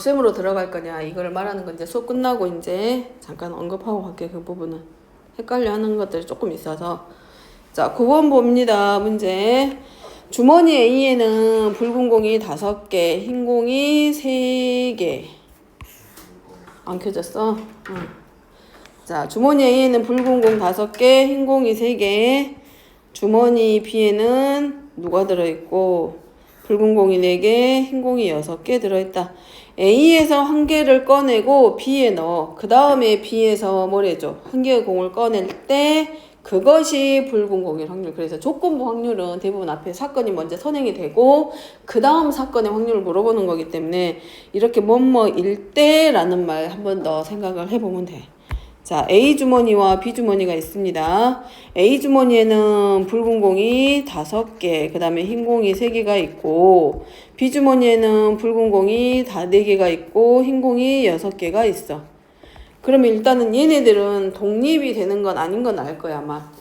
곱셈으로 들어갈 거냐 이걸 말하는 건 이제 수업 끝나고 이제 잠깐 언급하고 갈게요. 그 부분은 헷갈려 하는 것들이 조금 있어서. 자, 9번 봅니다. 문제. 주머니 A에는 붉은 공이 5개, 흰 공이 3개. 안 켜졌어? 응. 자, 주머니 A에는 붉은 공 5개, 흰 공이 3개. 주머니 B에는 누가 들어있고 붉은 공이 4개, 흰 공이 6개 들어있다. A에서 1개를 꺼내고 B에 넣어. 그 다음에 B에서 뭐래죠? 1개의 공을 꺼낼 때 그것이 붉은 공일 확률. 그래서 조건부 확률은 대부분 앞에 사건이 먼저 선행이 되고 그 다음 사건의 확률을 물어보는 거기 때문에 이렇게 뭐뭐일 때라는 말 한 번 더 생각을 해보면 돼. 자, A 주머니와 B 주머니가 있습니다. A 주머니에는 붉은 공이 5개, 그 다음에 흰 공이 3개가 있고 B 주머니에는 붉은 공이 다 4개가 있고 흰 공이 6개가 있어. 그러면 일단은 얘네들은 독립이 되는 건 아닌 건 알 거야 아마.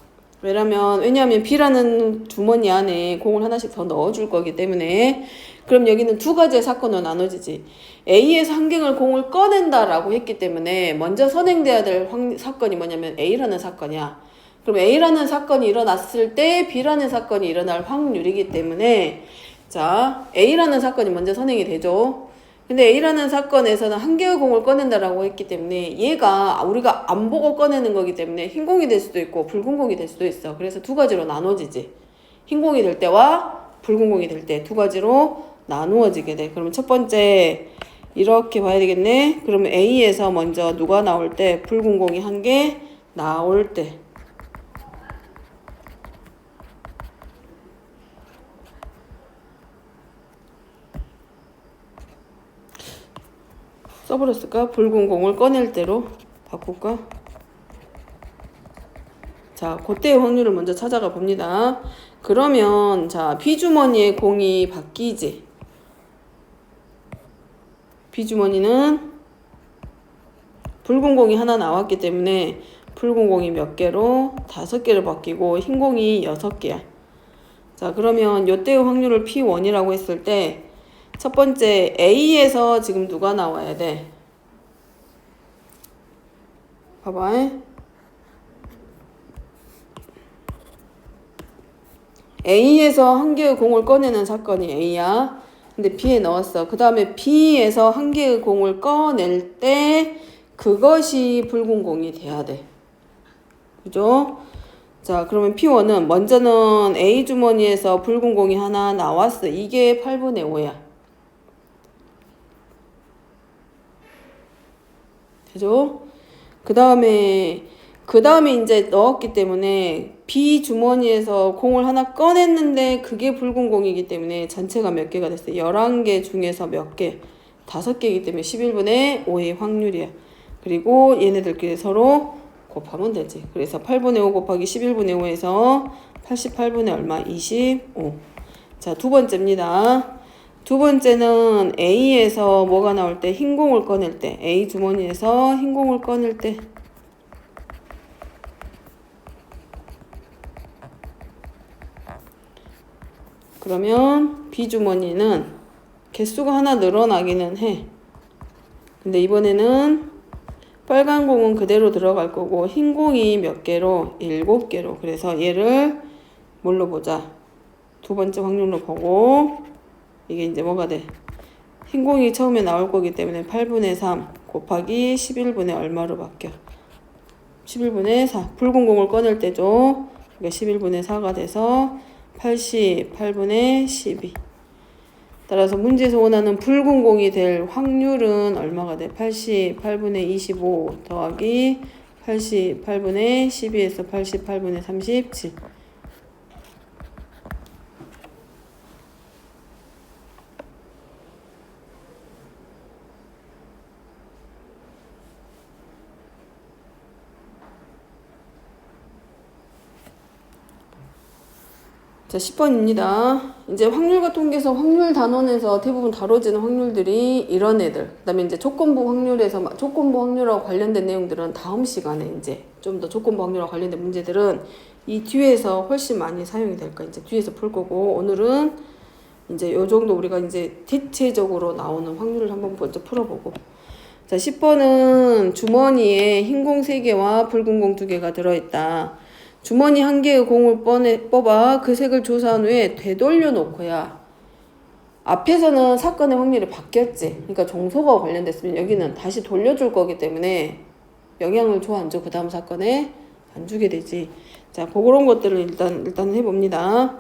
왜냐면 B라는 주머니 안에 공을 하나씩 더 넣어줄 거기 때문에. 그럼 여기는 두 가지의 사건으로 나눠지지. A에서 한 개를 공을 꺼낸다라고 했기 때문에 먼저 선행돼야 될 사건이 뭐냐면 A라는 사건이야. 그럼 A라는 사건이 일어났을 때 B라는 사건이 일어날 확률이기 때문에 자, A라는 사건이 먼저 선행이 되죠. 근데 A라는 사건에서는 한 개의 공을 꺼낸다라고 했기 때문에 얘가 우리가 안 보고 꺼내는 거기 때문에 흰 공이 될 수도 있고 붉은 공이 될 수도 있어. 그래서 두 가지로 나눠지지. 흰 공이 될 때와 붉은 공이 될 때 두 가지로 나누어지게 돼. 그러면 첫 번째 이렇게 봐야 되겠네. 그러면 A에서 먼저 누가 나올 때 붉은 공이 1개 나올 때 써버렸을까? 붉은 공을 꺼낼 때로 바꿀까? 자, 그때의 확률을 먼저 찾아가 봅니다. 그러면 자, B주머니의 공이 바뀌지. B주머니는 붉은 공이 하나 나왔기 때문에 붉은 공이 몇 개로 5개를 바뀌고 흰 공이 6개야. 자, 그러면 요때의 확률을 P1이라고 했을 때 첫 번째 A에서 지금 누가 나와야 돼? 봐봐. A에서 한 개의 공을 꺼내는 사건이 A야. 근데 B에 넣었어. 그 다음에 B에서 한 개의 공을 꺼낼 때 그것이 붉은 공이 돼야 돼. 그죠? 자, 그러면 P1은 먼저는 A 주머니에서 붉은 공이 하나 나왔어. 이게 8분의 5야. 그죠? 그 다음에 이제 넣었기 때문에 B 주머니에서 공을 하나 꺼냈는데 그게 붉은 공이기 때문에 전체가 몇 개가 됐어요? 11개 중에서 몇 개? 5개이기 때문에 11분의 5의 확률이야. 그리고 얘네들끼리 서로 곱하면 되지. 그래서 8분의 5 곱하기 11분의 5에서 88분의 얼마? 25. 자, 두 번째입니다. 두 번째는 A에서 뭐가 나올 때? 흰 공을 꺼낼 때. A 주머니에서 흰 공을 꺼낼 때. 그러면 B 주머니는 개수가 하나 늘어나기는 해. 근데 이번에는 빨간 공은 그대로 들어갈 거고 흰 공이 몇 개로? 7개로. 그래서 얘를 뭘로 보자? 두 번째 확률로 보고 이게 이제 뭐가 돼? 흰 공이 처음에 나올 거기 때문에 8분의 3 곱하기 11분의 얼마로 바뀌어? 11분의 4. 붉은 공을 꺼낼 때죠. 그러니까 11분의 4가 돼서 88분의 12. 따라서 문제에서 원하는 붉은 공이 될 확률은 얼마가 돼? 88분의 25 더하기 88분의 12에서 88분의 37. 자, 10번입니다. 이제 확률과 통계에서 확률 단원에서 대부분 다뤄지는 확률들이 이런 애들. 그 다음에 이제 조건부 확률하고 관련된 내용들은 다음 시간에 이제 좀 더 조건부 확률하고 관련된 문제들은 이 뒤에서 훨씬 많이 사용이 될 거야. 이제 뒤에서 풀 거고, 오늘은 이제 요 정도 우리가 이제 대체적으로 나오는 확률을 한번 먼저 풀어보고. 자, 10번은 주머니에 흰 공 3개와 붉은 공 2개가 들어있다. 주머니 1개의 공을 뽑아 그 색을 조사한 후에 되돌려 놓고야. 앞에서는 사건의 확률이 바뀌었지. 그러니까 종소가 관련됐으면 여기는 다시 돌려줄 거기 때문에 영향을 줘 안 줘? 그 다음 사건에 안 주게 되지. 자, 그런 것들을 일단 해봅니다.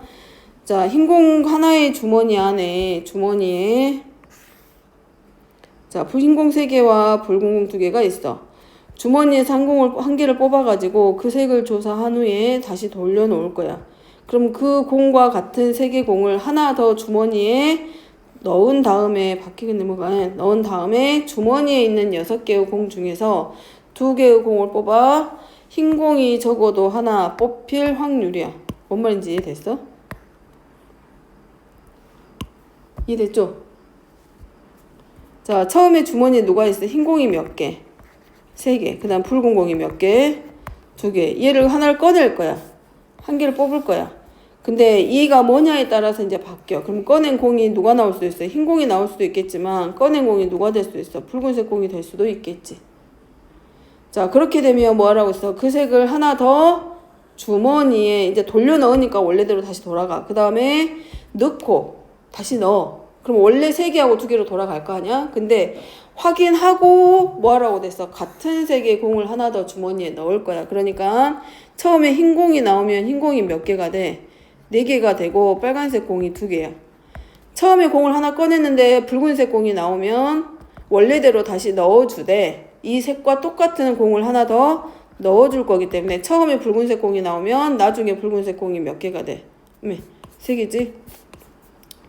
자, 흰 공 하나의 주머니에 자, 흰 공 3개와 붉은 공 2개가 있어. 주머니에서 한 개를 뽑아가지고 그 색을 조사한 후에 다시 돌려놓을 거야. 그럼 그 공과 같은 3개 공을 하나 더 주머니에 넣은 다음에 바뀌겠네 뭐가 넣은 다음에 주머니에 있는 6개의 공 중에서 2개의 공을 뽑아 흰 공이 적어도 하나 뽑힐 확률이야. 뭔 말인지 이해됐어? 이해됐죠? 자, 처음에 주머니에 누가 있어? 흰 공이 몇 개? 3개. 그 다음 붉은 공이 몇 개? 2개. 얘를 하나를 꺼낼 거야. 한 개를 뽑을 거야. 근데 이가 뭐냐에 따라서 이제 바뀌어. 그럼 꺼낸 공이 누가 나올 수도 있어? 흰 공이 나올 수도 있겠지만 꺼낸 공이 누가 될 수도 있어? 붉은색 공이 될 수도 있겠지. 자, 그렇게 되면 뭐 하라고 했어? 그 색을 하나 더 주머니에 이제 돌려 넣으니까 원래대로 다시 돌아가. 그 다음에 넣고 다시 넣어. 그럼 원래 3개하고 2개로 돌아갈 거 아니야? 근데 확인하고 뭐 하라고 됐어? 같은 색의 공을 하나 더 주머니에 넣을 거야. 그러니까 처음에 흰 공이 나오면 흰 공이 몇 개가 돼? 4개가 되고 빨간색 공이 2개야. 처음에 공을 하나 꺼냈는데 붉은색 공이 나오면 원래대로 다시 넣어주되 이 색과 똑같은 공을 하나 더 넣어줄 거기 때문에 처음에 붉은색 공이 나오면 나중에 붉은색 공이 몇 개가 돼? 3개지?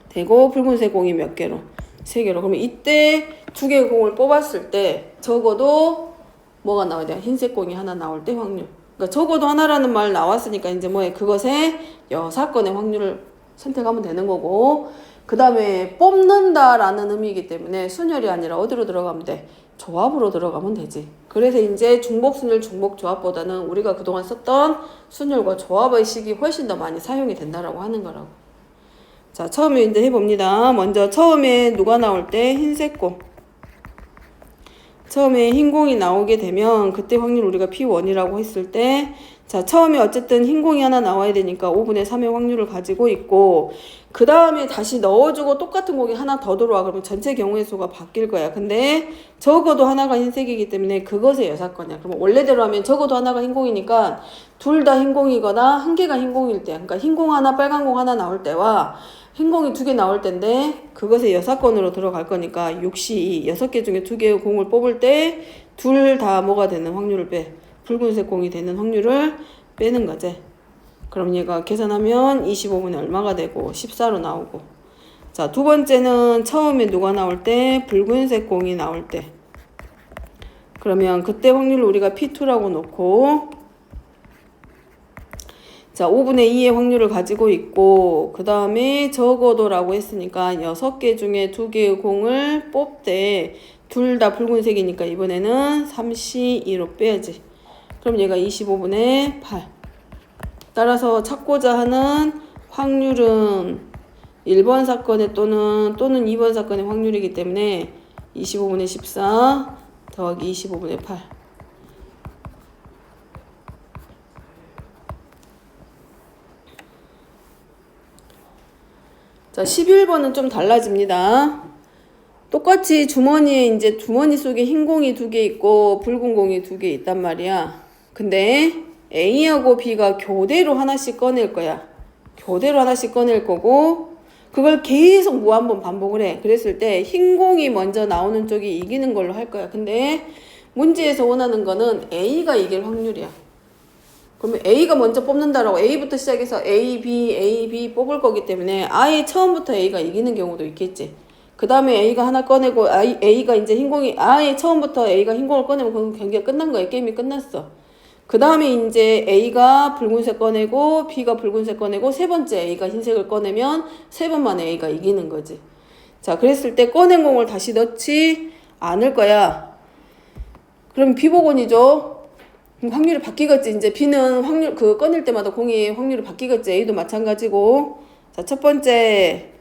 되고 붉은색 공이 몇 개로? 3개로. 그러면 이때 2개의 공을 뽑았을 때 적어도 뭐가 나와야 돼? 흰색 공이 하나 나올 때 확률. 그러니까 적어도 하나라는 말 나왔으니까 이제 뭐해? 그것의 여사건의 확률을 선택하면 되는 거고 그 다음에 뽑는다라는 의미이기 때문에 순열이 아니라 어디로 들어가면 돼? 조합으로 들어가면 되지. 그래서 이제 중복순열 중복조합보다는 우리가 그동안 썼던 순열과 조합의 식이 훨씬 더 많이 사용이 된다라고 하는 거라고. 자, 처음에 이제 해봅니다. 먼저 처음에 누가 나올 때 흰색 공. 처음에 흰 공이 나오게 되면 그때 확률 우리가 P1이라고 했을 때 자, 처음에 어쨌든 흰 공이 하나 나와야 되니까 5분의 3의 확률을 가지고 있고 그 다음에 다시 넣어주고 똑같은 공이 하나 더 들어와. 그러면 전체 경우의 수가 바뀔 거야. 근데 적어도 하나가 흰색이기 때문에 그것의 여사건이야. 그러면 원래대로 하면 적어도 하나가 흰 공이니까 둘 다 흰 공이거나 한 개가 흰 공일 때 그러니까 흰 공 하나 빨간 공 하나 나올 때와 흰 공이 2개 나올 텐데 그것의 여사건으로 들어갈 거니까 6시 6개 중에 2개의 공을 뽑을 때 둘 다 뭐가 되는 확률을 빼. 붉은색 공이 되는 확률을 빼는 거지. 그럼 얘가 계산하면 25분의 얼마가 되고 14로 나오고. 자, 두 번째는 처음에 누가 나올 때 붉은색 공이 나올 때. 그러면 그때 확률을 우리가 P2라고 놓고 자, 5분의 2의 확률을 가지고 있고 그 다음에 적어도라고 했으니까 6개 중에 2개의 공을 뽑되 둘 다 붉은색이니까 이번에는 3C2로 빼야지. 그럼 얘가 25분의 8. 따라서 찾고자 하는 확률은 1번 사건의 또는 2번 사건의 확률이기 때문에 25분의 14 더하기 25분의 8. 자, 11번은 좀 달라집니다. 똑같이 주머니에 이제 주머니 속에 흰 공이 2개 있고 붉은 공이 2개 있단 말이야. 근데 A하고 B가 교대로 하나씩 꺼낼 거야. 교대로 하나씩 꺼낼 거고 그걸 계속 무한번 반복을 해. 그랬을 때 흰 공이 먼저 나오는 쪽이 이기는 걸로 할 거야. 근데 문제에서 원하는 거는 A가 이길 확률이야. 그러면 A가 먼저 뽑는다라고 A부터 시작해서 A, B 뽑을 거기 때문에 아예 처음부터 A가 이기는 경우도 있겠지. 그 다음에 A가 하나 꺼내고 A가 이제 흰공이 아예 처음부터 A가 흰공을 꺼내면 그 경기가 끝난 거야. 게임이 끝났어. 그 다음에 이제 A가 붉은색 꺼내고 B가 붉은색 꺼내고 세 번째 A가 흰색을 꺼내면 세 번 만에 A가 이기는 거지. 자, 그랬을 때 꺼낸 공을 다시 넣지 않을 거야. 그럼 비복원이죠. 확률이 바뀌겠지. 이제 B는 확률 꺼낼 때마다 공이 확률이 바뀌겠지. A도 마찬가지고. 자, 첫 번째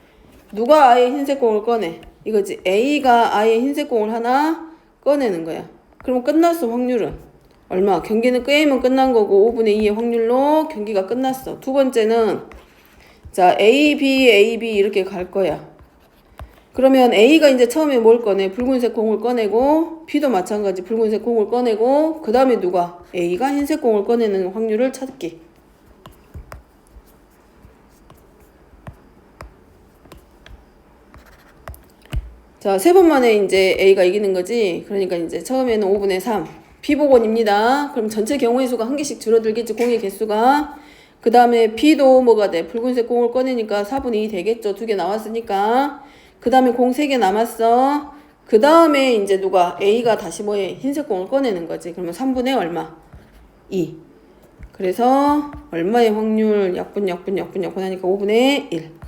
누가 아예 흰색 공을 꺼내? 이거지. A가 아예 흰색 공을 하나 꺼내는 거야. 그럼 끝났어. 확률은 얼마? 경기는 게임은 끝난 거고 5분의 2의 확률로 경기가 끝났어. 두 번째는 자 A, B, A, B 이렇게 갈 거야. 그러면 A가 이제 처음에 뭘 꺼내? 붉은색 공을 꺼내고 B도 마찬가지 붉은색 공을 꺼내고 그 다음에 누가? A가 흰색 공을 꺼내는 확률을 찾기. 자, 세 번 만에 이제 A가 이기는 거지. 그러니까 이제 처음에는 5분의 3 B복원입니다. 그럼 전체 경우의 수가 한 개씩 줄어들겠지. 공의 개수가. 그 다음에 B도 뭐가 돼? 붉은색 공을 꺼내니까 4분의 2 되겠죠. 두 개 나왔으니까. 그 다음에 공 3개 남았어. 그 다음에 이제 누가? A가 다시 뭐해? 흰색 공을 꺼내는 거지. 그러면 3분의 얼마? 2. 그래서 얼마의 확률? 약분 하니까 5분의 1.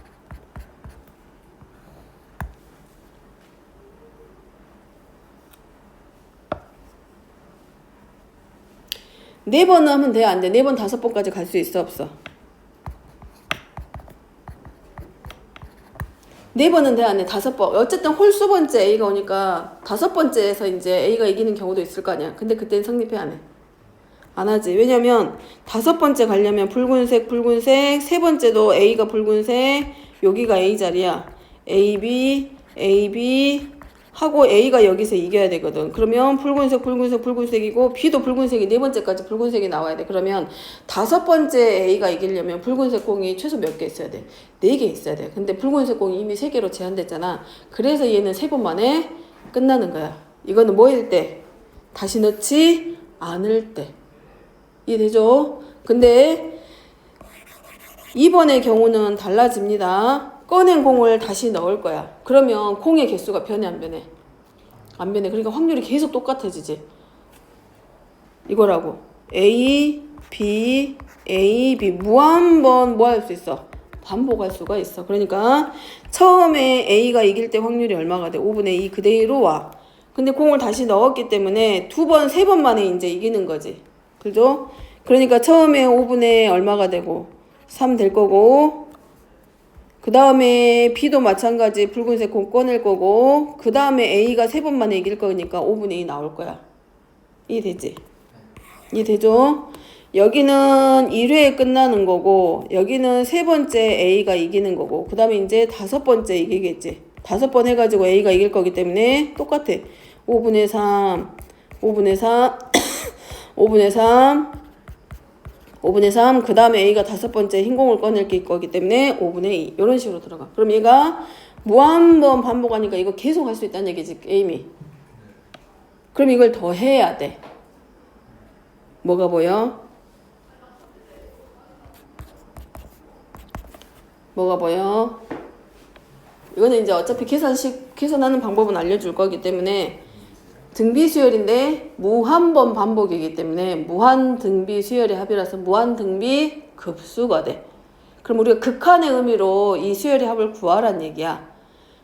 네 번 하면 돼? 안 돼? 4번, 5번까지 갈 수 있어? 없어? 4번은 돼? 안 돼? 5번. 어쨌든 홀수 번째 A가 오니까 5번째에서 이제 A가 이기는 경우도 있을 거 아니야. 근데 그때는 성립해? 안 해? 안 하지. 왜냐면 5번째 가려면 붉은색, 세 번째도 A가 붉은색, 여기가 A 자리야. AB, AB 하고 A가 여기서 이겨야 되거든. 그러면 붉은색이고 B도 붉은색이 네 번째까지 붉은색이 나와야 돼. 그러면 5번째 A가 이기려면 붉은색 공이 최소 몇 개 있어야 돼? 4개 있어야 돼. 근데 붉은색 공이 이미 3개로 제한됐잖아. 그래서 얘는 3번 만에 끝나는 거야. 이거는 뭐일 때? 다시 넣지 않을 때. 이해되죠? 근데 2번의 경우는 달라집니다. 꺼낸 공을 다시 넣을 거야. 그러면 공의 개수가 변해 안 변해? 안 변해. 그러니까 확률이 계속 똑같아지지. 이거라고. A, B, A, B 무한번 뭐 할 수 있어? 반복할 수가 있어. 그러니까 처음에 A가 이길 때 확률이 얼마가 돼? 5분의 2 그대로 와. 근데 공을 다시 넣었기 때문에 2번, 3번 만에 이제 이기는 거지. 그죠? 그러니까 처음에 5분의 얼마가 되고 3 될 거고 그 다음에 B도 마찬가지 붉은색 공 꺼낼 거고 그 다음에 A가 3번 만에 이길 거니까 5분의 2 나올 거야. 이해되지? 이해되죠? 여기는 1회에 끝나는 거고 여기는 3번째 A가 이기는 거고 그 다음에 이제 5번째 이기겠지. 5번 해가지고 A가 이길 거기 때문에 똑같아. 5분의 3 5분의 3 5분의 3 그 다음에 A가 5번째 흰공을 꺼낼 거기 때문에 5분의 2 이런 식으로 들어가. 그럼 얘가 무한번 반복하니까 이거 계속 할 수 있다는 얘기지 게임이. 그럼 이걸 더 해야 돼. 뭐가 보여? 뭐가 보여? 이거는 이제 어차피 계산하는 방법은 알려줄 거기 때문에 등비 수열인데 무한번 반복이기 때문에 무한 등비 수열의 합이라서 무한 등비 급수가 돼. 그럼 우리가 극한의 의미로 이 수열의 합을 구하란 얘기야.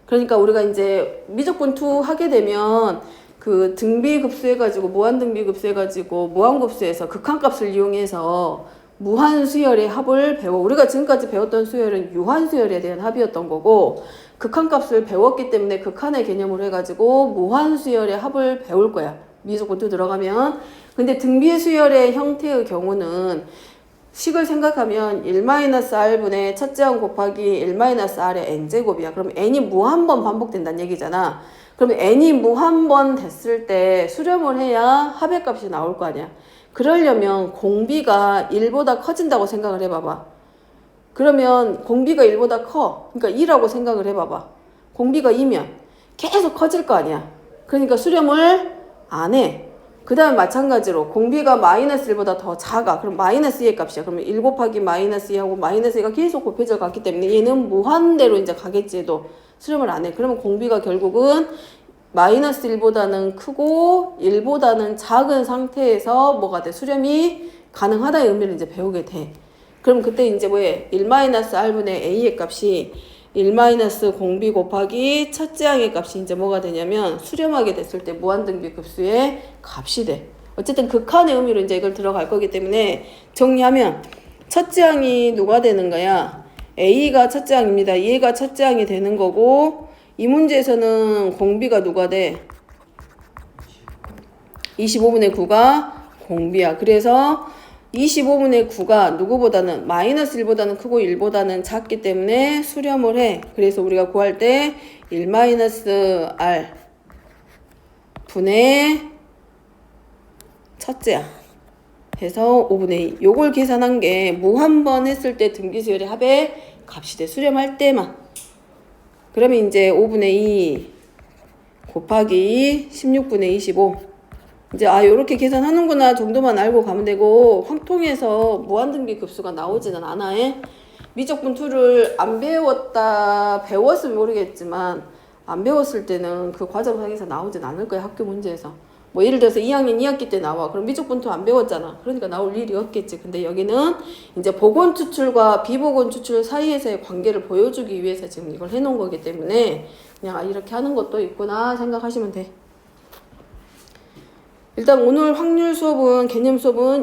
그러니까 우리가 이제 미적분 2 하게 되면 그 등비 급수 해가지고 무한 등비 급수 해가지고 무한 급수에서 극한값을 이용해서 무한 수열의 합을 배워. 우리가 지금까지 배웠던 수열은 유한 수열에 대한 합이었던 거고 극한값을 배웠기 때문에 극한의 개념으로 해가지고 무한 수열의 합을 배울 거야. 미적분 2 들어가면. 근데 등비 수열의 형태의 경우는 식을 생각하면 1-r분의 첫째 항 곱하기 1-r의 n제곱이야. 그럼 n이 무한번 반복된다는 얘기잖아. 그럼 n이 무한번 됐을 때 수렴을 해야 합의 값이 나올 거 아니야. 그러려면 공비가 1보다 커진다고 생각을 해봐봐. 그러면 공비가 1보다 커. 그러니까 2라고 생각을 해봐봐. 공비가 2면 계속 커질 거 아니야. 그러니까 수렴을 안 해. 그 다음에 마찬가지로 공비가 마이너스 1보다 더 작아. 그럼 마이너스 2의 값이야. 그러면 1 곱하기 마이너스 2하고 마이너스 2가 계속 곱해져 갔기 때문에 얘는 무한대로 이제 가겠지 해도 수렴을 안 해. 그러면 공비가 결국은 마이너스 1보다는 크고 1보다는 작은 상태에서 뭐가 돼? 수렴이 가능하다의 의미를 이제 배우게 돼. 그럼 그때 이제 뭐해? 1-r분의 a의 값이 1-공비 곱하기 첫째 항의 값이 이제 뭐가 되냐면 수렴하게 됐을 때 무한등비 급수의 값이 돼. 어쨌든 극한의 의미로 이제 이걸 들어갈 거기 때문에 정리하면 첫째 항이 누가 되는 거야? A가 첫째 항입니다. 얘가 첫째 항이 되는 거고 이 문제에서는 공비가 누가 돼? 25분의 9가 공비야. 그래서 25분의 9가 누구보다는 마이너스 1보다는 크고 1보다는 작기 때문에 수렴을 해. 그래서 우리가 구할 때 1 마이너스 R 분의 첫째야. 해서 5분의 2. 요걸 계산한 게 무한번 했을 때 등기수열의 합의 값이 돼. 수렴할 때만. 그러면 이제 5분의 2 곱하기 16분의 25. 이제 요렇게 계산하는구나 정도만 알고 가면 되고 황통에서 무한등기 급수가 나오지는 않아. 미적분투를 안 배웠으면 모르겠지만 안 배웠을 때는 그 과정상에서 나오진 않을 거야. 학교 문제에서. 뭐 예를 들어서 2학년 2학기 때 나와. 그럼 미적분투 안 배웠잖아. 그러니까 나올 일이 없겠지. 근데 여기는 이제 복원 추출과 비복원 추출 사이에서의 관계를 보여주기 위해서 지금 이걸 해놓은 거기 때문에 그냥 이렇게 하는 것도 있구나 생각하시면 돼. 일단 오늘 확률 수업은 개념 수업은